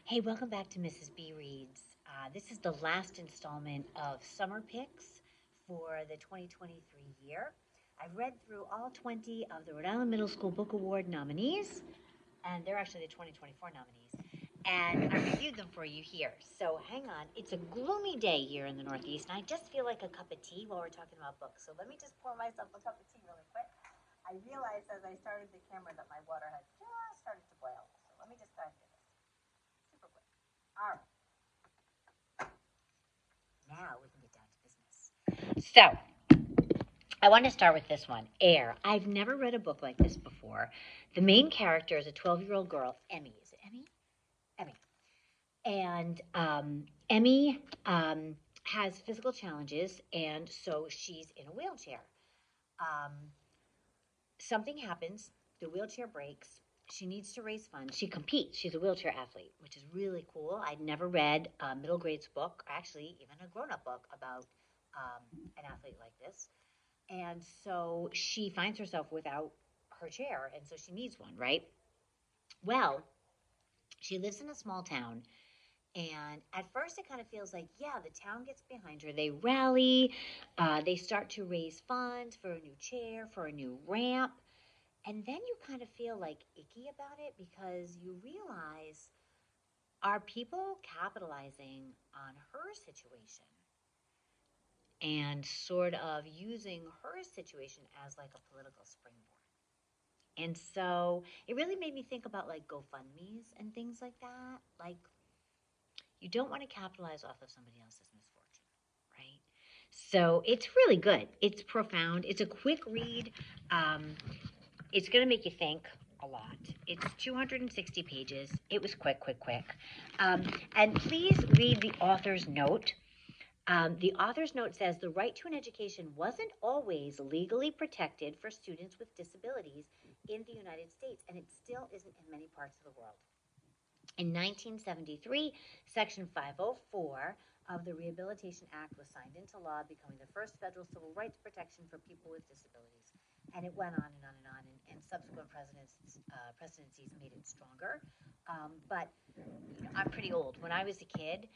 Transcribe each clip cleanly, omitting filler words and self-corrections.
Hey, welcome back to Mrs. B Reads. This is the last installment of Summer Picks for the 2023 year. I've read through all 20 of the Rhode Island Middle School Book Award nominees, and they're actually the 2024 nominees. And I reviewed them for you here. So hang on. It's a gloomy day here in the Northeast, and I just feel like a cup of tea while we're talking about books. So let me just pour myself a cup of tea really quick. I realized as I started the camera that my water had just started to boil. So let me just dive into this super quick. All right. Now we can get down to business. So, I want to start with this one, Air. I've never read a book like this before. The main character is a 12-year-old girl, Emmy. Is it Emmy? Emmy. And Emmy has physical challenges, and so she's in a wheelchair. Um, Something happens, the wheelchair breaks. She needs to raise funds. She competes. She's a wheelchair athlete, which is really cool. I'd never read a middle grades book, actually, even a grown up book about an athlete like this. And so she finds herself without her chair, and so she needs one, right? Well, she lives in a small town, and at first it kind of feels like, yeah, the town gets behind her. They rally, they start to raise funds for a new chair, for a new ramp. And then you kind of feel like icky about it because you realize, are people capitalizing on her situation and sort of using her situation as like a political springboard? And so it really made me think about like GoFundMe's and things like that. Like, you don't want to capitalize off of somebody else's misfortune, right? So it's really good. It's profound. It's a quick read. It's going to make you think a lot. It's 260 pages. It was quick. And please read the author's note. The author's note says the right to an education wasn't always legally protected for students with disabilities in the United States, and it still isn't in many parts of the world. In 1973, Section 504 of the Rehabilitation Act was signed into law, becoming the first federal civil rights protection for people with disabilities. And it went on and on and on, and subsequent presidencies made it stronger. But I'm pretty old. When I was a kid,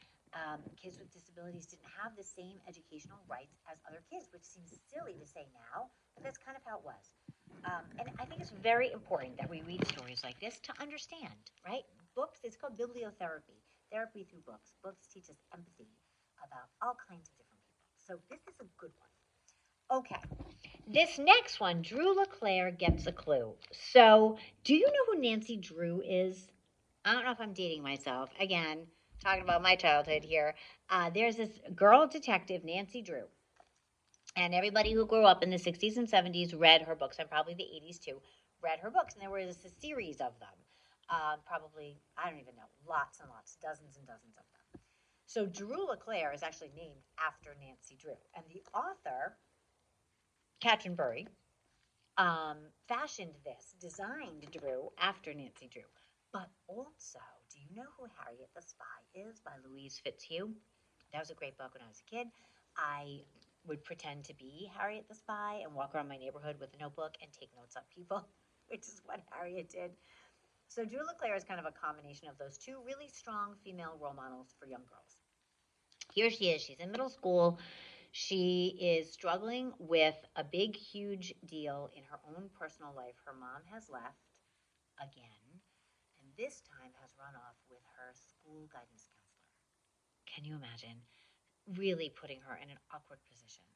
kids with disabilities didn't have the same educational rights as other kids, which seems silly to say now, but that's kind of how it was. And I think it's very important that we read stories like this to understand, right? Books, it's called bibliotherapy, therapy through books. Books teach us empathy about all kinds of different people. So this is a good one. Okay, this next one, Drew LeClair gets a clue. So do you know who Nancy Drew is? I don't know if I'm dating myself. Again, talking about my childhood here. There's this girl detective, Nancy Drew. And everybody who grew up in the 60s and 70s read her books, and probably the 80s too, read her books. And there was a series of them. Probably, I don't even know, lots and lots, dozens and dozens of them. So Drew LeClair is actually named after Nancy Drew. And the author, Katryn, fashioned this, designed Drew after Nancy Drew. But also, do you know who Harriet the Spy is by Louise Fitzhugh? That was a great book when I was a kid. I would pretend to be Harriet the Spy and walk around my neighborhood with a notebook and take notes on people, which is what Harriet did. So Drew LeClair is kind of a combination of those two really strong female role models for young girls. Here she is. She's in middle school. She is struggling with a big, huge deal in her own personal life. Her mom has left again, and this time has run off with her school guidance counselor. Can you imagine? Really putting her in an awkward position.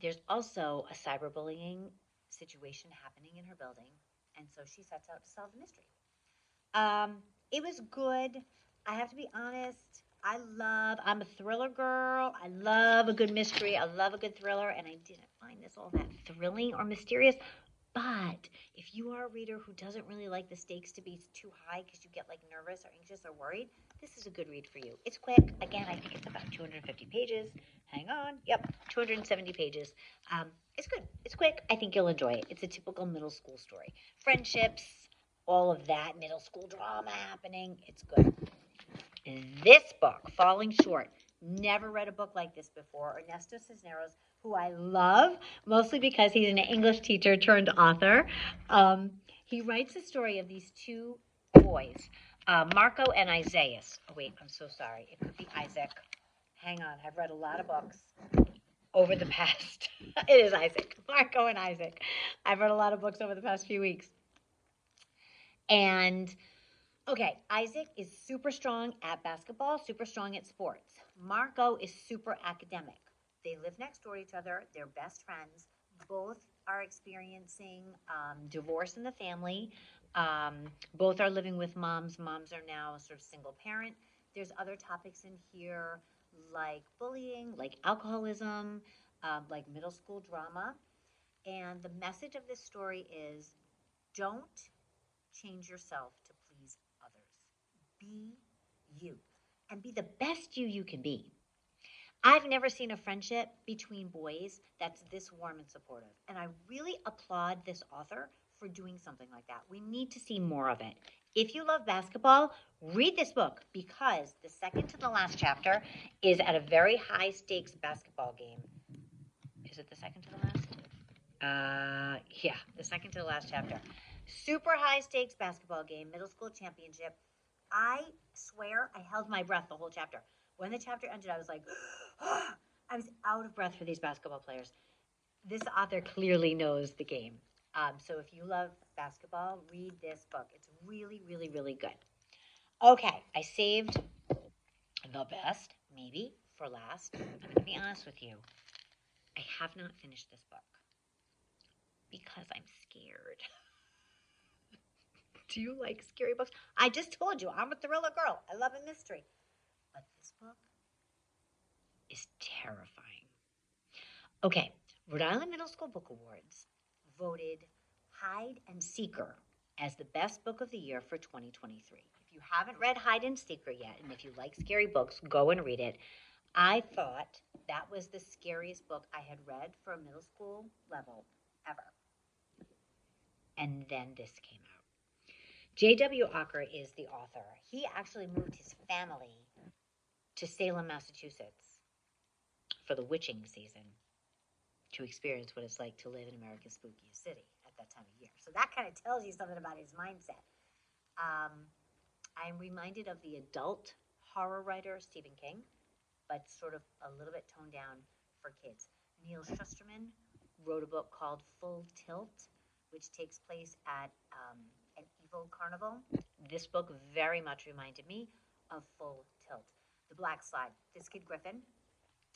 There's also a cyberbullying situation happening in her building, and so she sets out to solve the mystery. It was good. I have to be honest. I'm a thriller girl. I love a good mystery. I love a good thriller, and I didn't find this all that thrilling or mysterious. But if you are a reader who doesn't really like the stakes to be too high because you get like nervous or anxious or worried, this is a good read for you. It's quick. Again, I think it's about 250 pages. Hang on. Yep, 270 pages. It's good. It's quick. I think you'll enjoy it. It's a typical middle school story. Friendships, all of that middle school drama happening. It's good. This book, Falling Short, never read a book like this before. Ernesto Cisneros, who I love, mostly because he's an English teacher turned author. He writes the story of these two boys. Marco and Isaiah. Oh, wait, I'm so sorry. It could be Isaac. Hang on. I've read a lot of books over the past. It is Isaac. Marco and Isaac. I've read a lot of books over the past few weeks. And, okay, Isaac is super strong at basketball, super strong at sports. Marco is super academic. They live next door to each other. They're best friends. Both are experiencing divorce in the family. Both are living with moms. Moms are now sort of single parent. There's other topics in here like bullying, like alcoholism, like middle school drama. And the message of this story is don't change yourself to please others. Be you and be the best you can be. I've never seen a friendship between boys that's this warm and supportive. And I really applaud this author for doing something like that. We need to see more of it. If you love basketball, read this book because the second to the last chapter is at a very high stakes basketball game. Is it the second to the last? Yeah, the second to the last chapter. Super high stakes basketball game, middle school championship. I swear I held my breath the whole chapter. When the chapter ended, I was like, I was out of breath for these basketball players. This author clearly knows the game. So if you love basketball, read this book. It's really, really, really good. Okay, I saved the best, maybe, for last. I'm going to be honest with you. I have not finished this book because I'm scared. Do you like scary books? I just told you, I'm a thriller girl. I love a mystery. But this book is terrifying. Okay, Rhode Island Middle School Book Awards voted Hide and Seeker as the best book of the year for 2023. If you haven't read Hide and Seeker yet, and if you like scary books, go and read it. I thought that was the scariest book I had read for a middle school level ever. And then this came out. J.W. Ocker is the author. He actually moved his family to Salem, Massachusetts for the witching season to experience what it's like to live in America's spookiest city at that time of year. So that kind of tells you something about his mindset. I'm reminded of the adult horror writer Stephen King, but sort of a little bit toned down for kids. Neil Shusterman wrote a book called Full Tilt, which takes place at an evil carnival. This book very much reminded me of Full Tilt. The Black Slide. This kid, Griffin,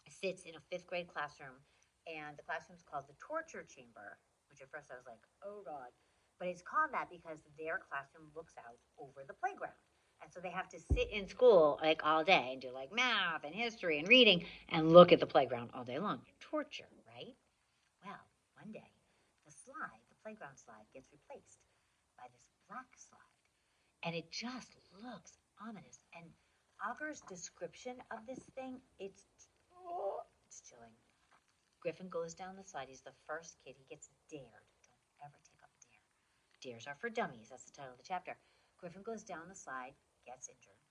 sits in a 5th grade classroom, and the classroom's called the Torture Chamber, which at first I was like, oh God. But it's called that because their classroom looks out over the playground. And so they have to sit in school like all day and do like math and history and reading and look at the playground all day long. Torture, right? Well, one day, the playground slide, gets replaced by this black slide. And it just looks ominous. And Ocker's description of this thing, it's chilling. Griffin goes down the slide. He's the first kid. He gets dared. Don't ever take up a dare. Dares are for dummies. That's the title of the chapter. Griffin goes down the slide, gets injured.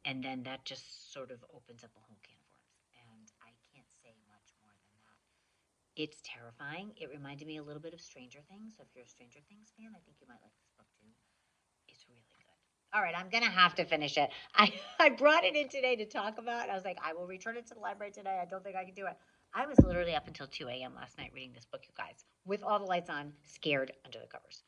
And then that just sort of opens up a whole can of worms. And I can't say much more than that. It's terrifying. It reminded me a little bit of Stranger Things. So if you're a Stranger Things fan, I think you might like this book too. It's really good. All right, I'm going to have to finish it. I brought it in today to talk about. I was like, I will return it to the library today. I don't think I can do it. I was literally up until 2 a.m. last night reading this book, you guys, with all the lights on, scared under the covers.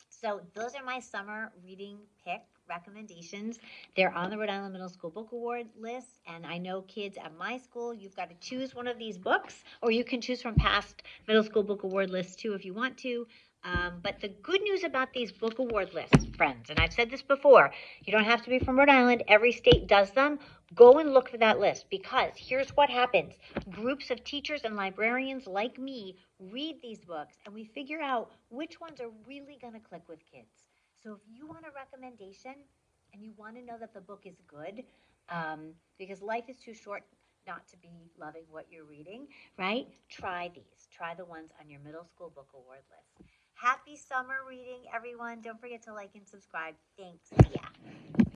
So those are my summer reading pick recommendations. They're on the Rhode Island Middle School Book Award list, and I know kids at my school, you've got to choose one of these books, or you can choose from past Middle School Book Award lists too if you want to. But the good news about these book award lists, friends, and I've said this before, you don't have to be from Rhode Island. Every state does them. Go and look for that list because here's what happens. Groups of teachers and librarians like me read these books and we figure out which ones are really going to click with kids. So if you want a recommendation and you want to know that the book is good, because life is too short not to be loving what you're reading, right? Try these. Try the ones on your middle school book award list. Happy summer reading, everyone. Don't forget to like and subscribe. Thanks. Yeah.